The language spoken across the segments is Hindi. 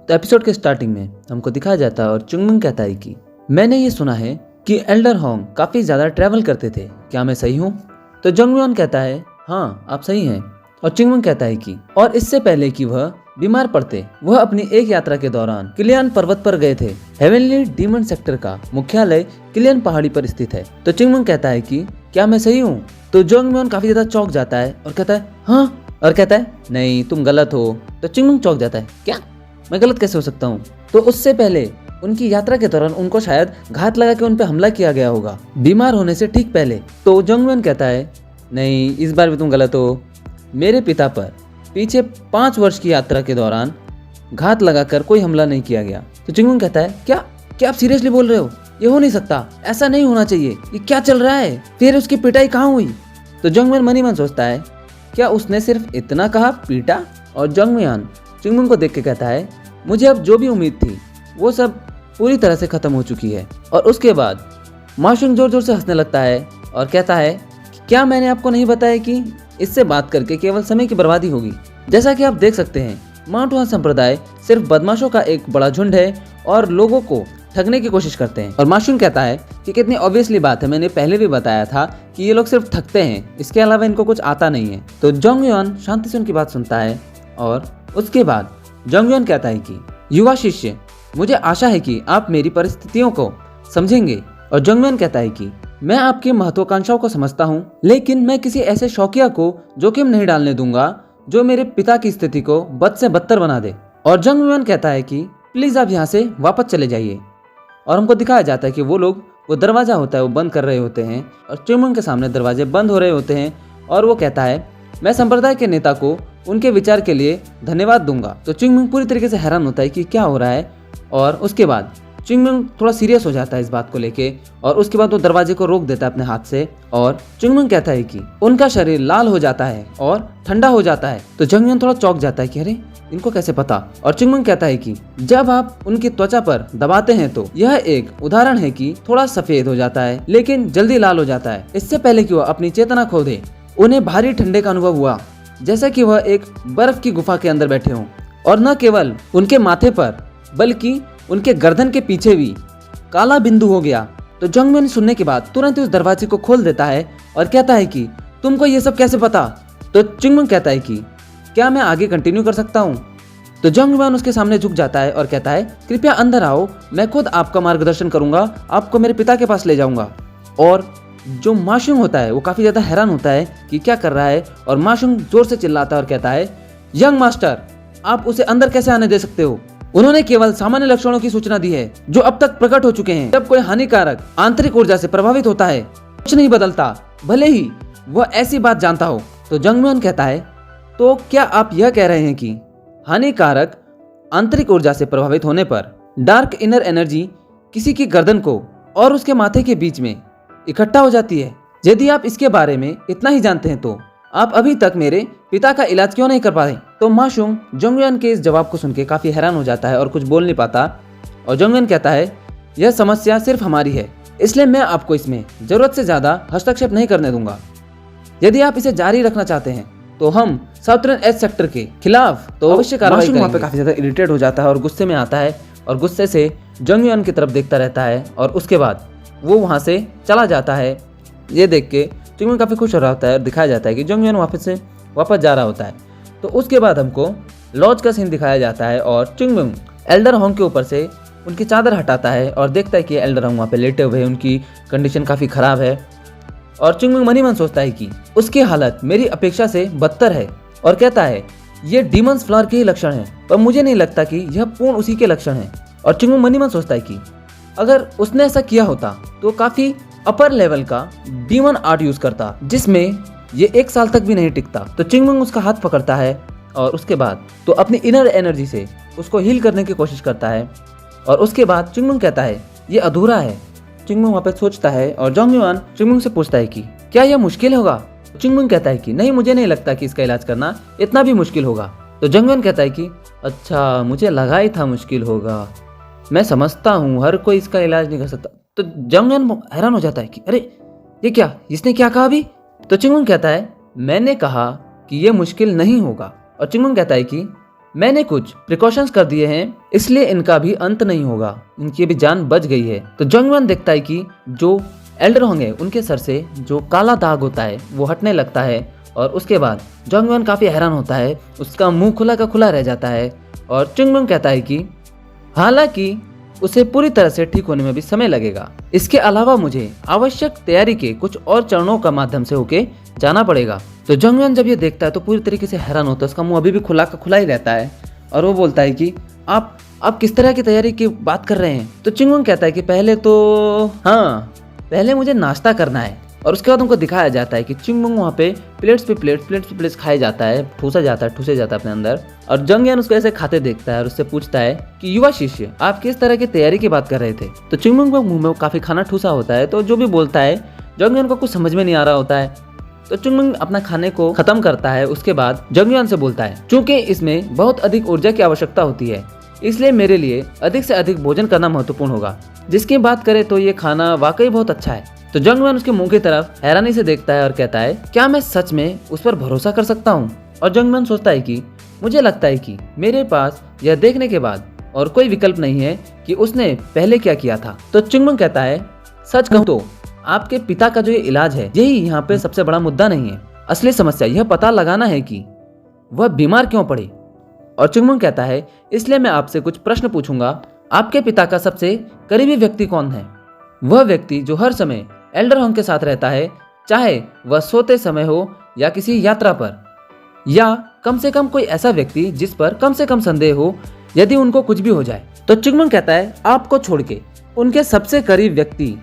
तो एपिसोड के स्टार्टिंग में हमको दिखाया जाता है और चुंगमिंग कहता है कि मैंने ये सुना है कि एल्डर होंग काफी ज्यादा ट्रैवल करते थे, क्या मैं सही हूँ? तो जंगमियन कहता है हाँ आप सही हैं। और चुंगमिंग कहता है कि और इससे पहले कि वह बीमार पड़ते वह अपनी एक यात्रा के दौरान किलियन पर्वत पर गए थे। हेवनली डीमन सेक्टर का मुख्यालय किलियन पहाड़ी पर स्थित है। तो चुंगमिंग कहता है कि क्या मैं सही हूँ? तो जंगमियन काफी ज्यादा चौंक जाता है और कहता है हाँ, और कहता है नहीं तुम गलत हो। तो चुंगमिंग चौंक जाता है, क्या मैं गलत कैसे हो सकता हूँ? तो उससे पहले उनकी यात्रा के दौरान उनको शायद घात लगा के उन पे हमला किया गया होगा बीमार होने से ठीक पहले। तो जंगमियन कहता है नहीं इस बार भी तुम गलत हो, मेरे पिता पर पीछे 5 वर्ष की यात्रा के दौरान घात लगाकर कोई हमला नहीं किया गया। तो चुंगमिंग कहता है क्या क्या आप सीरियसली बोल रहे हो? ये हो नहीं सकता, ऐसा नहीं होना चाहिए, ये क्या चल रहा है? फिर उसकी पिटाई कहाँ हुई? तो जंगमियन मन ही मन सोचता है क्या उसने सिर्फ इतना कहा पीटा? और जंगमियन चुंगमिंग को देख के कहता है मुझे अब जो भी उम्मीद थी वो सब पूरी तरह से खत्म हो चुकी है। और उसके बाद माशुंग जोर जोर से हंसने लगता है और कहता है क्या मैंने आपको नहीं बताया कि इससे बात करके केवल समय की बर्बादी होगी? जैसा कि आप देख सकते हैं माउंट हुआ संप्रदाय सिर्फ बदमाशों का एक बड़ा झुंड है और लोगों को ठगने की कोशिश करते हैं। और माशुंग कहता है कि कितनी ऑब्वियसली बात है, मैंने पहले भी बताया था कि ये लोग सिर्फ ठगते हैं, इसके अलावा इनको कुछ आता नहीं है। तो जंगमियन शांति से उनकी बात सुनता है और उसके बाद जंगमियन कहता है कि युवा शिष्य मुझे आशा है कि आप मेरी परिस्थितियों को समझेंगे। और जंगमियन कहता है कि मैं आपकी महत्वाकांक्षाओं को समझता हूँ, लेकिन मैं किसी ऐसे शौकिया को जोखिम नहीं डालने दूंगा जो मेरे पिता की स्थिति को बद से बदतर बना दे। और जंगमियन कहता है कि प्लीज आप यहाँ से वापस चले जाइए। और हमको दिखाया जाता है कि वो दरवाजा होता है वो बंद कर रहे होते हैं और चुंगमिंग के सामने दरवाजे बंद हो रहे होते हैं और वो कहता है मैं संप्रदाय के नेता को उनके विचार के लिए धन्यवाद दूंगा। तो चुंगमिंग पूरी तरीके से हैरान होता है कि क्या हो रहा है। और उसके बाद चुंगमिंग थोड़ा सीरियस हो जाता है इस बात को लेके और उसके बाद वो दरवाजे को रोक देता है अपने हाथ से। और चुंगमिंग कहता है कि उनका शरीर लाल हो जाता है और ठंडा हो जाता है। तो जंगमियन थोड़ा चौंक जाता है कि अरे इनको कैसे पता? और चुंगमिंग कहता है कि जब आप उनकी त्वचा पर दबाते हैं तो यह एक उदाहरण है कि थोड़ा सफेद हो जाता है लेकिन जल्दी लाल हो जाता है। इससे पहले कि वह अपनी चेतना खो दे उन्हें भारी ठंडे का अनुभव हुआ, जैसा कि वह एक बर्फ की गुफा के अंदर बैठे हों। और न केवल उनके माथे पर बल्कि उनके गर्दन के पीछे भी काला बिंदु हो गया। तो जंगमियन सुनने के बाद तुरंत ही उस दरवाजे को खोल देता है और कहता है कि तुमको ये सब कैसे पता? तो चुंगमिंग कहता है कि क्या मैं आगे कंटिन्यू कर सकता हूँ? तो जंगमियन उसके सामने झुक जाता है और कहता है कृपया अंदर आओ, मैं खुद आपका मार्गदर्शन करूंगा, आपको मेरे पिता के पास ले जाऊंगा। और जो माशुंग होता है वो काफी ज्यादा हैरान होता है कि क्या कर रहा है। और माशुंग जोर से चिल्लाता है और कहता है यंग मास्टर आप उसे अंदर कैसे आने दे सकते हो? उन्होंने केवल सामान्य लक्षणों की सूचना दी है जो अब तक प्रकट हो चुके हैं। जब कोई हानिकारक आंतरिक ऊर्जा से प्रभावित होता है कुछ नहीं बदलता, भले ही वह ऐसी बात जानता हो। तो जंगमियन कहता है तो क्या आप यह कह रहे हैं कि हानिकारक आंतरिक ऊर्जा से प्रभावित होने पर डार्क इनर एनर्जी किसी की गर्दन को और उसके माथे के बीच में इकट्ठा हो जाती है? यदि आप इसके बारे में इतना ही जानते हैं तो आप अभी तक मेरे पिता का इलाज क्यों नहीं कर पाए? तो माशुंग जंगमियन के इस जवाब को सुनकर काफी हैरान हो जाता है और कुछ बोल नहीं पाता। और जंगमियन कहता है यह समस्या सिर्फ हमारी है, इसलिए मैं आपको इसमें जरूरत से ज्यादा हस्तक्षेप नहीं करने दूंगा। यदि आप इसे जारी रखना चाहते हैं तो हम साउथर्न एज सेक्टर के खिलाफ तो अवश्य कार्रवाई करेंगे। वहाँ पे काफी ज्यादा इरिटेट हो जाता है और गुस्से में आता है और गुस्से से जंगमियन की तरफ देखता रहता है और उसके बाद वो वहाँ से चला जाता है। ये देख के चुंगमियन काफी खुश हो रहा होता है और दिखाया जाता है कि जंगमियन वापस जा रहा होता है। तो उसके बाद हमको लॉज का सीन दिखाया जाता है और चुंगमियन एल्डर होंग के ऊपर से उनकी चादर हटाता है और देखता है कि एल्डर होंग वहाँ पे लेटे हुए हैं, उनकी कंडीशन काफी खराब है। और चुंगमियन मन ही मन सोचता है कि उसकी हालत मेरी अपेक्षा से बदतर है और कहता है ये डीमंस फ्लावर के ही लक्षण है, पर मुझे नहीं लगता कि यह पूर्ण उसी के लक्षण है। और चुंगमियन मन ही मन सोचता है कि अगर उसने ऐसा किया होता तो काफी अपर लेवल का डीमन आर्ट यूज करता जिसमें ये 1 साल तक भी नहीं टिकता। तो चुंगमियन उसका हाथ पकड़ता है और उसके बाद तो अपनी इनर एनर्जी से उसको हील करने की कोशिश करता है। और उसके बाद चुंगमियन कहता है ये अधूरा है। चुंगमियन वहाँ पे सोचता है और जंगमियन चुंगमियन से पूछता है कि क्या यह मुश्किल होगा? चुंगमियन कहता है कि नहीं, मुझे नहीं लगता कि इसका इलाज करना इतना भी मुश्किल होगा। तो जंगमियन कहता है कि अच्छा मुझे लगा ही था मुश्किल होगा, मैं समझता हूँ हर कोई इसका इलाज नहीं कर सकता। तो जंगमियन हैरान हो जाता है कि अरे ये क्या, इसने क्या कहा अभी? तो चुंगमियन कहता है मैंने कहा कि यह मुश्किल नहीं होगा। और चुंगमियन कहता है कि मैंने कुछ प्रिकॉशंस कर दिए हैं, इसलिए इनका भी अंत नहीं होगा, इनकी भी जान बच गई है। तो जंगयुआन देखता है कि जो एल्डर होंगे उनके सर से जो काला दाग होता है वो हटने लगता है और उसके बाद जंगयुआन काफी हैरान होता है, उसका मुंह खुला का खुला रह जाता है और चिंगमुंग कहता है कि हालांकि उसे पूरी तरह से ठीक होने में भी समय लगेगा, इसके अलावा मुझे आवश्यक तैयारी के कुछ और चरणों का माध्यम से होके जाना पड़ेगा। तो जंगयुआन जब ये देखता है तो पूरी तरीके से हैरान होता है, उसका मुंह अभी भी खुला का खुला ही रहता है और वो बोलता है कि आप किस तरह की तैयारी की बात कर रहे हैं। तो चिंगमुंग कहता है कि पहले मुझे नाश्ता करना है और उसके बाद उनको दिखाया जाता है कि चिंगमुंग वहाँ पे प्लेट्स पे प्लेट्स खाया जाता है, ठूसे जाता है अपने अंदर और जंगयुआन उसको ऐसे खाते देखता है और उससे पूछता है कि युवा शिष्य आप किस तरह की तैयारी की बात कर रहे थे। तो चिंगमुंग के मुंह में काफी खाना ठूसा होता है, तो जो भी बोलता है जंगयुआन को कुछ समझ में नहीं आ रहा होता है। तो चिंगमुंग अपना खाने को खत्म करता है, उसके बाद जंगयुआन से बोलता है चूंकि इसमें बहुत अधिक ऊर्जा की आवश्यकता होती है, इसलिए मेरे लिए अधिक से अधिक भोजन करना महत्वपूर्ण होगा। जिसकी बात करें तो ये खाना वाकई बहुत अच्छा है। तो जंगयुआन उसके मुंह की तरफ हैरानी से देखता है और कहता है क्या मैं सच में उस पर भरोसा कर सकता हूँ। और जंगयुआन सोचता है कि मुझे लगता है कि मेरे पास यह देखने के बाद और कोई विकल्प नहीं है कि उसने पहले क्या किया था। तो चिंगमुंग कहता है सच कहूँ तो आपके पिता का जो ये इलाज है यही यहाँ पे सबसे बड़ा मुद्दा नहीं है, असली समस्या यह पता लगाना है कि वह बीमार क्यों पड़े। और चिंगमुंग कहता है इसलिए मैं आपसे कुछ प्रश्न पूछूंगा, आपके पिता का सबसे करीबी व्यक्ति कौन है? वह व्यक्ति जो हर समय एल्डर होंग के साथ रहता है, चाहे वह सोते समय हो या किसी यात्रा पर, या कम से कम कोई ऐसा व्यक्ति जिस पर कम से कम संदेह हो यदि उनको कुछ भी हो जाए। तो चिंगमुंग कहता है आपको छोड़ के उनके सबसे करीब व्यक्ति,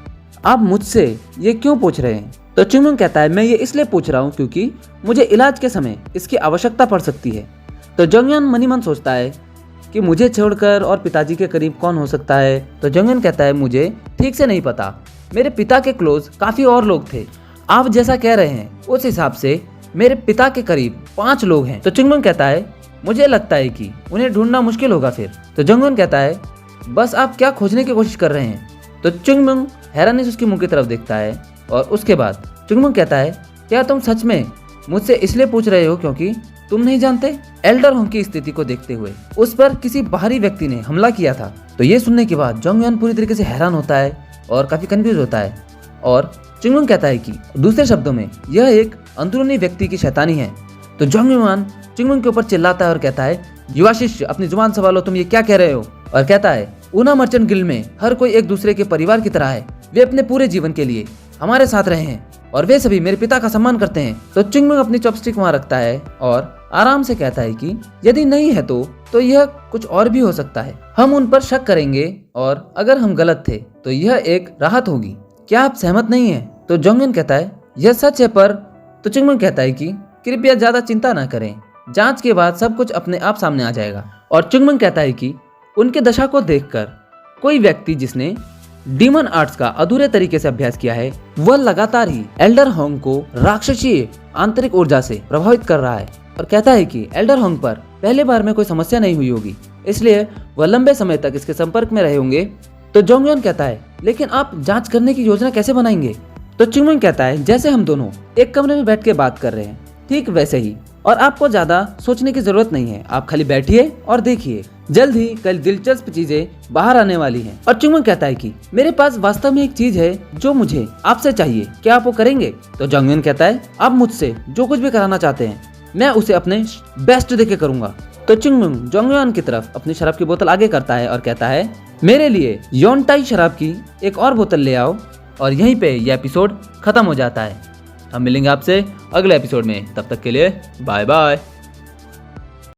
आप मुझसे ये क्यों पूछ रहे हैं? तो चिंगमुंग कहता है मैं ये इसलिए पूछ रहा हूँ क्योंकि मुझे इलाज के समय इसकी आवश्यकता पड़ सकती है। तो जंगयुआन मनी मन सोचता है कि मुझे छोड़कर और पिताजी के करीब कौन हो सकता है। तो जंगयुआन कहता है मुझे ठीक से नहीं पता, मेरे पिता के क्लोज काफी और लोग थे, आप जैसा कह रहे हैं उस हिसाब से मेरे पिता के करीब 5 लोग हैं। तो चिंगमुंग कहता है मुझे लगता है कि उन्हें ढूंढना मुश्किल होगा फिर। तो जंगयुआन कहता है बस आप क्या खोजने की कोशिश कर रहे हैं? तो चिंगमुंग हैरानी से उसके मुंह की तरफ देखता है और उसके बाद चिंगमुंग कहता है क्या तुम सच में मुझसे इसलिए पूछ रहे हो क्योंकि तुम नहीं जानते एल्डर होंग की स्थिति को देखते हुए उस पर किसी बाहरी व्यक्ति ने हमला किया था। तो ये सुनने के बाद जंगयुआन पूरी तरीके से हैरान होता है और काफी कंफ्यूज होता है और चिंगमुंग कहता है कि दूसरे शब्दों में यह एक अंदरूनी व्यक्ति की शैतानी है। तो जंगयुआन चिंगमुंग के ऊपर चिल्लाता है और कहता है युवा शिष्य अपनी जुबान संभालो, तुम ये क्या कह रहे हो? और कहता है ऊना मर्चेंट गिल्ड में हर कोई एक दूसरे के परिवार की तरह है, वे अपने पूरे जीवन के लिए हमारे साथ रहे हैं और वे सभी मेरे पिता का सम्मान करते हैं। तो चिंगमुंग अपनी चॉपस्टिक वहाँ रखता है और आराम से कहता है कि यदि नहीं है तो यह कुछ और भी हो सकता है, हम उन पर शक करेंगे और अगर हम गलत थे तो यह एक राहत होगी, क्या आप सहमत नहीं है? तो जंगयुआन कहता है यह सच है पर। तो चिंगमुंग कहता है कि कृपया ज्यादा चिंता न करें, जांच के बाद सब कुछ अपने आप सामने आ जाएगा। और चिंगमुंग कहता है कि उनके दशा को देखकर कोई व्यक्ति जिसने डीमन आर्ट्स का अधूरे तरीके से अभ्यास किया है वह लगातार ही एल्डर होंग को राक्षसीय आंतरिक ऊर्जा से प्रभावित कर रहा है और कहता है कि एल्डर होंग पर पहले बार में कोई समस्या नहीं हुई होगी, इसलिए वह लंबे समय तक इसके संपर्क में रहे होंगे। तो जंगयुआन कहता है लेकिन आप जांच करने की योजना कैसे बनाएंगे? तो चिंगमुंग कहता है जैसे हम दोनों एक कमरे में बैठ के बात कर रहे हैं ठीक वैसे ही, और आपको ज्यादा सोचने की जरूरत नहीं है, आप खाली बैठिए और देखिए, जल्द ही कल दिलचस्प चीजें बाहर आने वाली हैं। और चिंगमुंग कहता है कि मेरे पास वास्तव में एक चीज है जो मुझे आपसे चाहिए, क्या आप वो करेंगे? तो जंगयुआन कहता है आप मुझसे जो कुछ भी कराना चाहते हैं मैं उसे अपने बेस्ट देके करूंगा। तो चिंगमुंग जंगयुआन की तरफ अपनी शराब की बोतल आगे करता है और कहता है मेरे लिए योनटाई शराब की एक और बोतल ले आओ। और यहीं पे यह एपिसोड खत्म हो जाता है। हम मिलेंगे आपसे अगले एपिसोड में, तब तक के लिए बाय बाय।